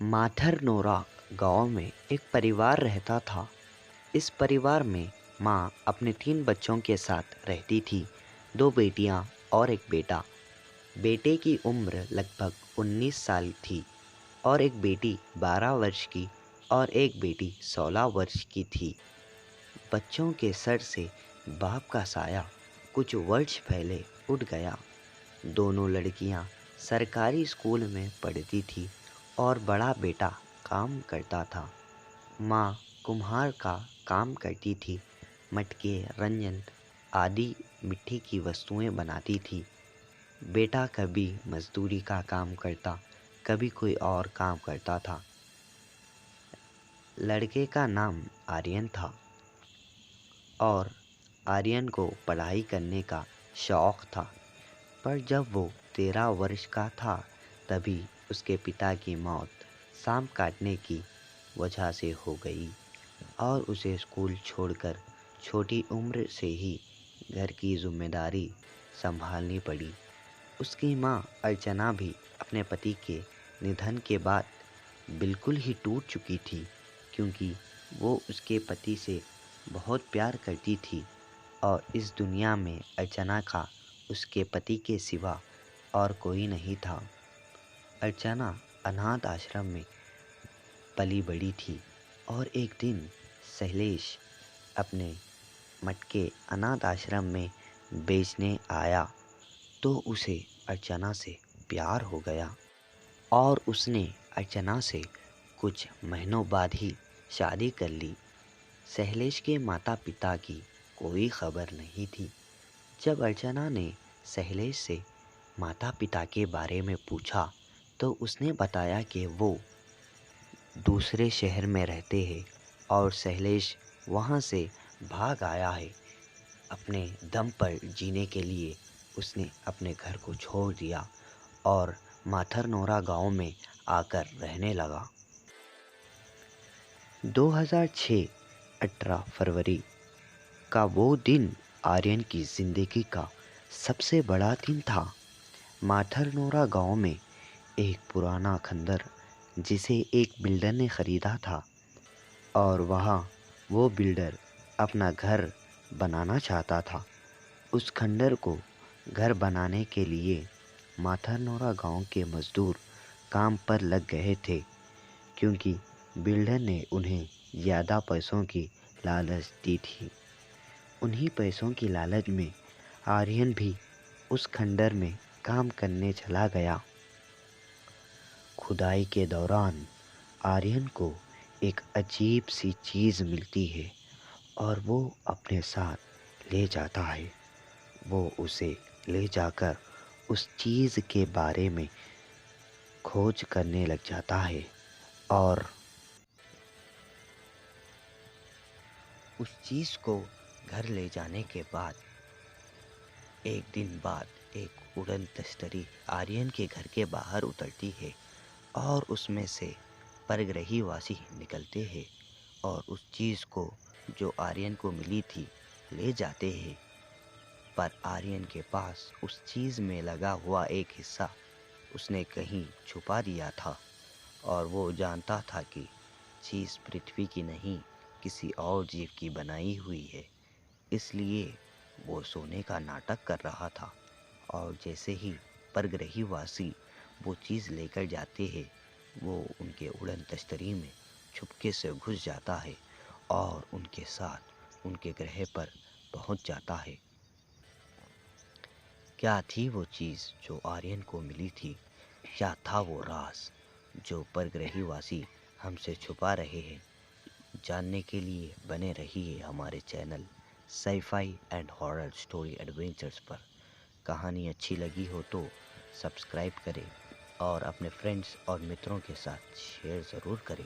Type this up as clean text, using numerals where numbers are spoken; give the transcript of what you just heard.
माथरनोरा गांव में एक परिवार रहता था। इस परिवार में माँ अपने 3 बच्चों के साथ रहती थी, 2 बेटियाँ और 1 बेटा। बेटे की उम्र लगभग 19 साल थी और एक बेटी 12 वर्ष की और एक बेटी 16 वर्ष की थी। बच्चों के सर से बाप का साया कुछ वर्ष पहले उठ गया। दोनों लड़कियां सरकारी स्कूल में पढ़ती थी और बड़ा बेटा काम करता था। माँ कुम्हार का काम करती थी, मटके, रंजन आदि मिट्टी की वस्तुएं बनाती थी। बेटा कभी मजदूरी का काम करता, कभी कोई और काम करता था। लड़के का नाम आर्यन था और आर्यन को पढ़ाई करने का शौक़ था। पर जब वो 13 वर्ष का था तभी उसके पिता की मौत सांप काटने की वजह से हो गई और उसे स्कूल छोड़कर छोटी उम्र से ही घर की जिम्मेदारी संभालनी पड़ी। उसकी माँ अर्चना भी अपने पति के निधन के बाद बिल्कुल ही टूट चुकी थी, क्योंकि वो उसके पति से बहुत प्यार करती थी और इस दुनिया में अर्चना का उसके पति के सिवा और कोई नहीं था। अर्चना अनाथ आश्रम में पली बड़ी थी और एक दिन शैलेश अपने मटके अनाथ आश्रम में बेचने आया तो उसे अर्चना से प्यार हो गया और उसने अर्चना से कुछ महीनों बाद ही शादी कर ली। शैलेश के माता पिता की कोई खबर नहीं थी। जब अर्चना ने शैलेश से माता पिता के बारे में पूछा तो उसने बताया कि वो दूसरे शहर में रहते हैं और शैलेश वहाँ से भाग आया है। अपने दम पर जीने के लिए उसने अपने घर को छोड़ दिया और माथरनोरा गांव में आकर रहने लगा। 2006 18 फरवरी का वो दिन आर्यन की ज़िंदगी का सबसे बड़ा दिन था। माथरनोरा गांव में एक पुराना खंडर जिसे एक बिल्डर ने ख़रीदा था और वहाँ वो बिल्डर अपना घर बनाना चाहता था। उस खंडर को घर बनाने के लिए माथरनोरा गांव के मज़दूर काम पर लग गए थे, क्योंकि बिल्डर ने उन्हें ज़्यादा पैसों की लालच दी थी। उन्हीं पैसों की लालच में आर्यन भी उस खंडर में काम करने चला गया। खुदाई के दौरान आर्यन को एक अजीब सी चीज़ मिलती है और वो अपने साथ ले जाता है। वो उसे ले जाकर उस चीज़ के बारे में खोज करने लग जाता है और उस चीज़ को घर ले जाने के बाद एक दिन बाद एक उड़न तश्तरी आर्यन के घर के बाहर उतरती है और उसमें से परग्रहीवासी निकलते हैं और उस चीज़ को जो आर्यन को मिली थी ले जाते हैं। पर आर्यन के पास उस चीज़ में लगा हुआ एक हिस्सा उसने कहीं छुपा दिया था और वो जानता था कि चीज़ पृथ्वी की नहीं, किसी और जीव की बनाई हुई है। इसलिए वो सोने का नाटक कर रहा था और जैसे ही परग्रहीवासी वो चीज़ लेकर जाते हैं, वो उनके उड़न तश्तरी में छुपके से घुस जाता है और उनके साथ उनके ग्रह पर पहुंच जाता है। क्या थी वो चीज़ जो आर्यन को मिली थी? क्या था वो राज जो परग्रहीवासी हमसे छुपा रहे हैं? जानने के लिए बने रहिए हमारे channel sci-fi and horror story adventures पर। कहानी अच्छी लगी हो तो सब्सक्राइब करें और अपने फ्रेंड्स और मित्रों के साथ शेयर ज़रूर करें।